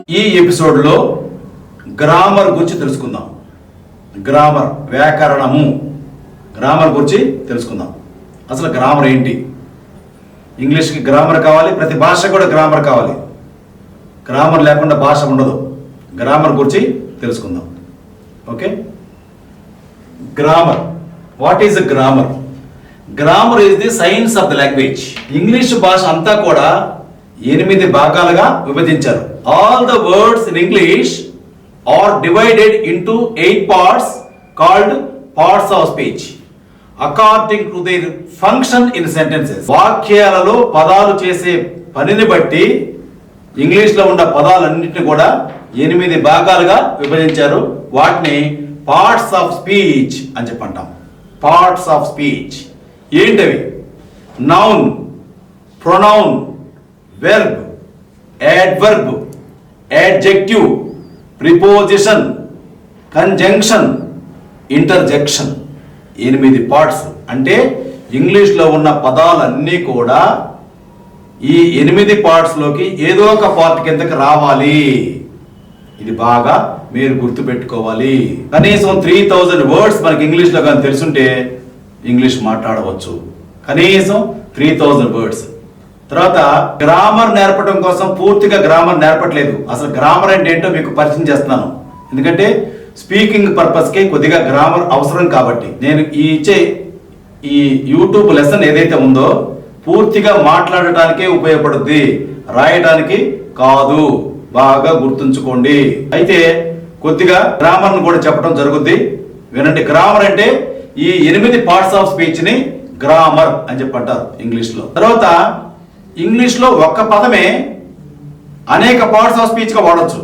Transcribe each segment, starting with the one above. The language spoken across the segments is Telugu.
ఈ ఎపిసోడ్లో గ్రామర్ గురించి తెలుసుకుందాం. గ్రామర్, వ్యాకరణము, గ్రామర్ గురించి తెలుసుకుందాం. అసలు గ్రామర్ ఏంటి? ఇంగ్లీష్కి గ్రామర్ కావాలి, ప్రతి భాష కూడా గ్రామర్ కావాలి. గ్రామర్ లేకుండా భాష ఉండదు. గ్రామర్ గురించి తెలుసుకుందాం. Okay, grammar. What is grammar? Grammar is the science of the language. English భాష అంతా కూడా 8 భాగాలుగా విభజించారు. All the words in English are divided into 8 parts called parts of speech according to their function in sentences. వాక్యాలలో పదాలు చేసే పనిని బట్టి ఇంగ్లీష్లో ఉన్న పదాలన్నింటినీ కూడా 8 భాగాలుగా విభజించారు. వాటిని పార్ట్స్ ఆఫ్ స్పీచ్ అని చెప్పంటాం. పార్ట్స్ ఆఫ్ స్పీచ్ ఏంటవి? Noun, pronoun, verb, adverb, adjective, preposition, conjunction, interjection. 8 parts. అంటే ఇంగ్లీష్లో ఉన్న పదాలన్నీ కూడా ఈ 8 పార్ట్స్లోకి ఏదో ఒక పార్ట్ కిందకి రావాలి. ఇది బాగా మీరు గుర్తుపెట్టుకోవాలి. కనీసం 3000 వర్డ్స్ మనకి ఇంగ్లీష్లో కానీ తెలుసుంటే ఇంగ్లీష్ మాట్లాడవచ్చు. కనీసం 3000 వర్డ్స్. తర్వాత గ్రామర్ నేర్పడం కోసం పూర్తిగా గ్రామర్ నేర్పట్లేదు. అసలు గ్రామర్ అంటే ఏంటో మీకు పరిచయం చేస్తున్నాను. ఎందుకంటే స్పీకింగ్ పర్పస్కి కొద్దిగా గ్రామర్ అవసరం కాబట్టి. నేను ఈ యూట్యూబ్ లెసన్ ఏదైతే ఉందో పూర్తిగా మాట్లాడటానికే ఉపయోగపడుద్ది, రాయడానికి కాదు. బాగా గుర్తుంచుకోండి. అయితే కొద్దిగా గ్రామర్ను కూడా చెప్పడం జరుగుద్ది. వినండి. గ్రామర్ అంటే ఈ 8 పార్ట్స్ ఆఫ్ స్పీచ్ ని గ్రామర్ అని చెప్పంటారు ఇంగ్లీష్లో. తర్వాత ఇంగ్లీష్లో ఒక్క పదమే అనేక పార్ట్స్ ఆఫ్ స్పీచ్గా వాడచ్చు.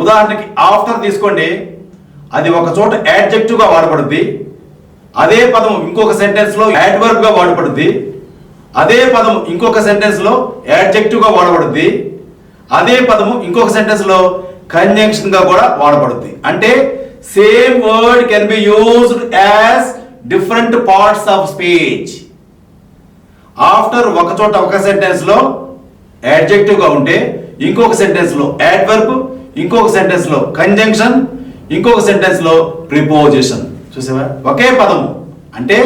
ఉదాహరణకి ఆఫ్టర్ తీసుకోండి. అది ఒక చోట యాడ్జెక్టివ్గా వాడబడుద్ది. అదే పదం ఇంకొక సెంటెన్స్లో యాడ్వర్బ్గా వాడబడుద్ది. అదే పదం ఇంకొక సెంటెన్స్లో యాడ్జెక్టివ్గా వాడబడుద్ది. అదే పదము ఇంకొక సెంటెన్స్లో కంజంక్షన్గా కూడా వాడబడుద్ది. అంటే same word can be used as different parts of speech. After ఒక చోట ఒక సెంటెన్స్లో యాడ్జెక్టివ్గా ఉంటే ఇంకొక సెంటెన్స్లో యాడ్వర్బ్, ఇంకొక సెంటెన్స్లో కంజంక్షన్, ఇంకొక సెంటెన్స్లో ప్రిపోజిషన్. చూసావా? ఒకే పదము. అంటే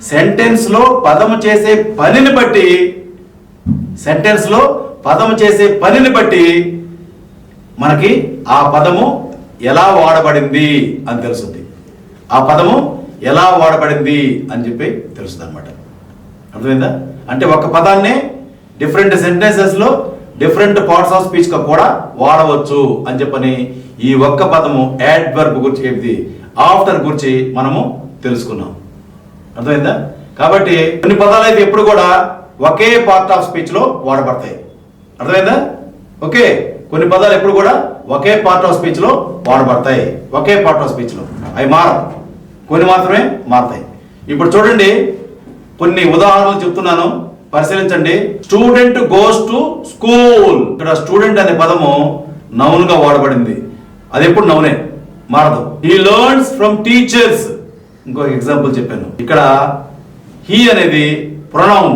సెంటెన్స్లో పదము చేసే పనిని బట్టి మనకి ఆ పదము ఎలా వాడబడింది అని తెలుస్తుంది. ఆ పదము ఎలా వాడబడింది అని చెప్పి తెలుస్తుంది అనమాట. అర్థమైందా? అంటే ఒక పదాన్ని డిఫరెంట్ సెంటెన్సెస్లో డిఫరెంట్ పార్ట్స్ ఆఫ్ స్పీచ్గా కూడా వాడవచ్చు అని చెప్పని ఈ ఒక్క పదము యాడ్వర్బ్ గురించి చెప్తే ఆఫ్టర్ గురించి మనము తెలుసుకున్నాం. అర్థమైందా? కాబట్టి కొన్ని పదాలు అయితే ఎప్పుడు కూడా ఒకే పార్ట్ ఆఫ్ స్పీచ్లో వాడబడతాయి. అర్థమైందా? ఓకే, కొన్ని పదాలు ఎప్పుడు కూడా ఒకే పార్ట్ ఆఫ్ స్పీచ్లో వాడబడతాయి. ఒకే పార్ట్ ఆఫ్ స్పీచ్లో అవి మారవు, కొన్ని మాత్రమే మారతాయి. ఇప్పుడు చూడండి, కొన్ని ఉదాహరణలు చెప్తున్నాను, పరిశీలించండి. Student goes to school. ఇక్కడ స్టూడెంట్ అనే పదము నౌన్ గా వాడబడింది. అది ఎప్పుడు నౌనే, మారదు. He learns from teachers. ఇంకొక ఎగ్జాంపుల్ చెప్పాను. ఇక్కడ హీ అనేది ప్రొనౌన్,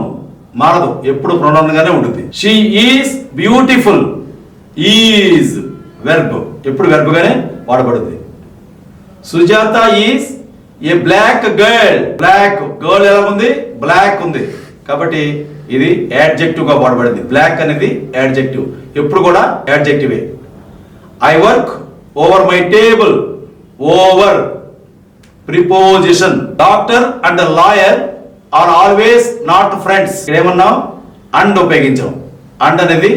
మారదు, ఎప్పుడు ప్రొనౌన్ గానే ఉంటుంది. She is beautiful. Is verb, ఎప్పుడు వెర్బ్ గానే వాడబడుతుంది. Sujatha is a black girl. Black girl ఎలా ఉంది? బ్లాక్ ఉంది. కాబట్టి ఇది యాడ్జెక్టివ్ గా వాడబడింది. బ్లాక్ అనేది యాడ్జెక్టివ్, ఎప్పుడు కూడా యాడ్జెక్టివే. I work over my table. Over preposition. Doctor and lawyer are always not friends. ఏమన్నాం? అండ్ ఉపయోగించాం. అండ్ అనేది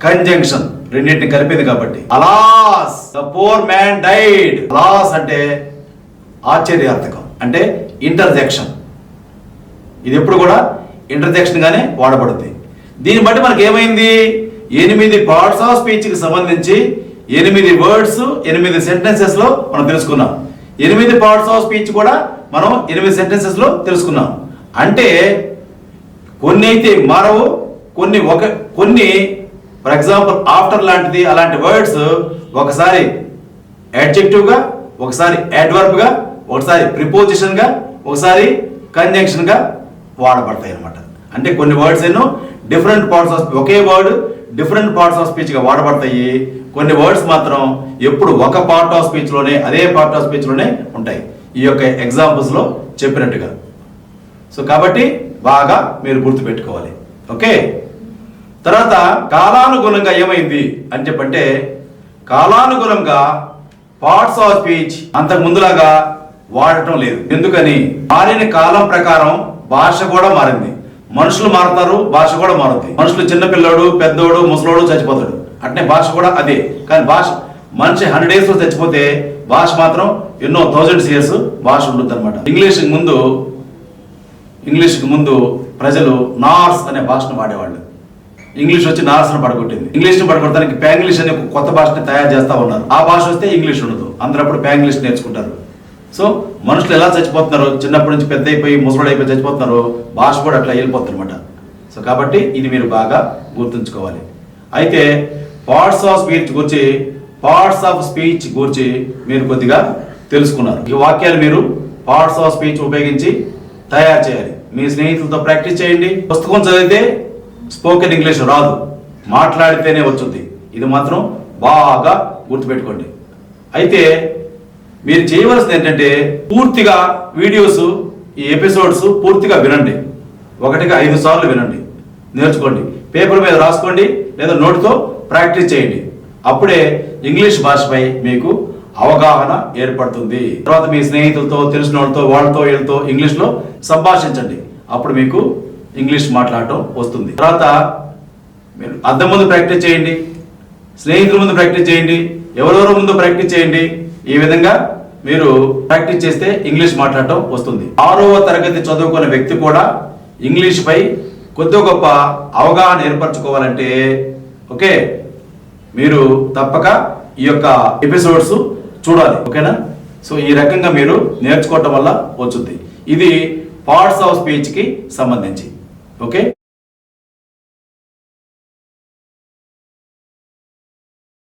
కంజంక్షన్, రెండింటిని కలిపింది కాబట్టి. Alas the poor man died. Alas అంటే ఆశ్చర్యార్థకం, అంటే ఇంటర్జెక్షన్. ఇది ఎప్పుడు కూడా ఇంటర్జెక్షన్ గానే వాడబడుతుంది. దీన్ని బట్టి మనకి ఏమైంది? 8 పార్ట్స్ ఆఫ్ స్పీచ్ కి సంబంధించి 8 వర్డ్స్ 8 సెంటెన్సెస్ లో మనం తెలుసుకున్నాం. 8 పార్ట్స్ ఆఫ్ స్పీచ్ కూడా మనం 8 సెంటెన్సెస్ లో తెలుసుకున్నాం. అంటే కొన్ని అయితే మారవు, కొన్ని ఫర్ ఎగ్జాంపుల్ ఆఫ్టర్ లాంటిది, అలాంటి వర్డ్స్ ఒకసారి యాడ్జెక్టివ్ గా, ఒకసారి యాడ్వర్బ్ గా, ఒకసారి ప్రిపోజిషన్ గా, ఒకసారి కంజంక్షన్ గా వాడబడతాయి అన్నమాట. అంటే కొన్ని వర్డ్స్ ఎన్నో different parts of, okay word different parts of speech గా వాడబడతాయి. కొన్ని వర్డ్స్ మాత్రం ఎప్పుడు ఒక పార్ట్ ఆఫ్ స్పీచ్లోనే అదే పార్ట్ ఆఫ్ స్పీచ్లోనే ఉంటాయి, ఈ యొక్క ఎగ్జాంపుల్స్లో చెప్పినట్టుగా. సో కాబట్టి బాగా మీరు గుర్తుపెట్టుకోవాలి. ఓకే, తర్వాత కాలానుగుణంగా ఏమైంది అని చెప్పంటే, కాలానుగుణంగా పార్ట్స్ ఆఫ్ స్పీచ్ అంతకు ముందులాగా వాడటం లేదు. ఎందుకని? మారిన కాలం ప్రకారం భాష కూడా మారింది. మనుషులు మారుతారు, భాష కూడా మారుతుంది. మనుషులు చిన్నపిల్లోడు, పెద్దోడు, ముసలోడు చచ్చిపోతాడు, అట్నే భాష కూడా అదే. కానీ మనిషి 100 years చచ్చిపోతే భాష మాత్రం ఎన్నో 1000 years భాష ఉంటుంది అనమాట. ఇంగ్లీష్కి ముందు ప్రజలు నార్స్ అనే భాషను వాడేవాళ్ళు. ఇంగ్లీష్ వచ్చి నార్స్ను పడగొట్టింది. ఇంగ్లీష్ని పడగొట్టడానికి ప్యాంగ్లీష్ అనే ఒక కొత్త భాషని తయారు చేస్తా ఉన్నారు. ఆ భాష వస్తే ఇంగ్లీష్ ఉండదు, అందరూ అప్పుడు ప్యాంగ్లీష్ నేర్చుకుంటారు. సో మనుషులు ఎలా చచ్చిపోతున్నారు, చిన్నప్పటి నుంచి పెద్ద అయిపోయి ముసలుడు అయిపోయి చచ్చిపోతున్నారు, భాష కూడా అట్లా వెళ్ళిపోతుంది అనమాట. సో కాబట్టి ఇది మీరు బాగా గుర్తుంచుకోవాలి. అయితే పార్ట్స్ ఆఫ్ స్పీచ్ గురించి మీరు కొద్దిగా తెలుసుకున్నారు. ఈ వాక్యాలు మీరు పార్ట్స్ ఆఫ్ స్పీచ్ ఉపయోగించి తయారు చేయాలి. మీ స్నేహితులతో ప్రాక్టీస్ చేయండి. పుస్తకం చదివితే స్పోకెన్ ఇంగ్లీష్ రాదు, మాట్లాడితేనే వచ్చుద్ది. ఇది మాత్రం బాగా గుర్తుపెట్టుకోండి. అయితే మీరు చేయవలసింది ఏంటంటే, పూర్తిగా వీడియోస్, ఈ ఎపిసోడ్స్ పూర్తిగా వినండి. 1కి 5 సార్లు వినండి, నేర్చుకోండి. పేపర్ మీద రాసుకోండి లేదా నోటితో ప్రాక్టీస్ చేయండి. అప్పుడే ఇంగ్లీష్ భాషపై మీకు అవగాహన ఏర్పడుతుంది. తర్వాత మీ స్నేహితులతో, తెలిసిన వాళ్ళతో వీళ్ళతో ఇంగ్లీష్లో సంభాషించండి. అప్పుడు మీకు ఇంగ్లీష్ మాట్లాడటం వస్తుంది. తర్వాత మీరు అద్దం ముందు ప్రాక్టీస్ చేయండి, స్నేహితుల ముందు ప్రాక్టీస్ చేయండి, ఎవరెవరో ముందు ప్రాక్టీస్ చేయండి. ఈ విధంగా మీరు ప్రాక్టీస్ చేస్తే ఇంగ్లీష్ మాట్లాడటం వస్తుంది. 6వ తరగతి చదువుకునే వ్యక్తి కూడా ఇంగ్లీష్ పై కొద్ది గొప్ప అవగాహన ఏర్పరచుకోవాలంటే, ఓకే, మీరు తప్పక ఈ యొక్క ఎపిసోడ్స్ చూడాలి. ఓకేనా? సో ఈ రకంగా మీరు నేర్చుకోవటం వల్ల వచ్చుద్ది. ఇది పార్ట్స్ ఆఫ్ స్పీచ్ కి సంబంధించి. ఓకే.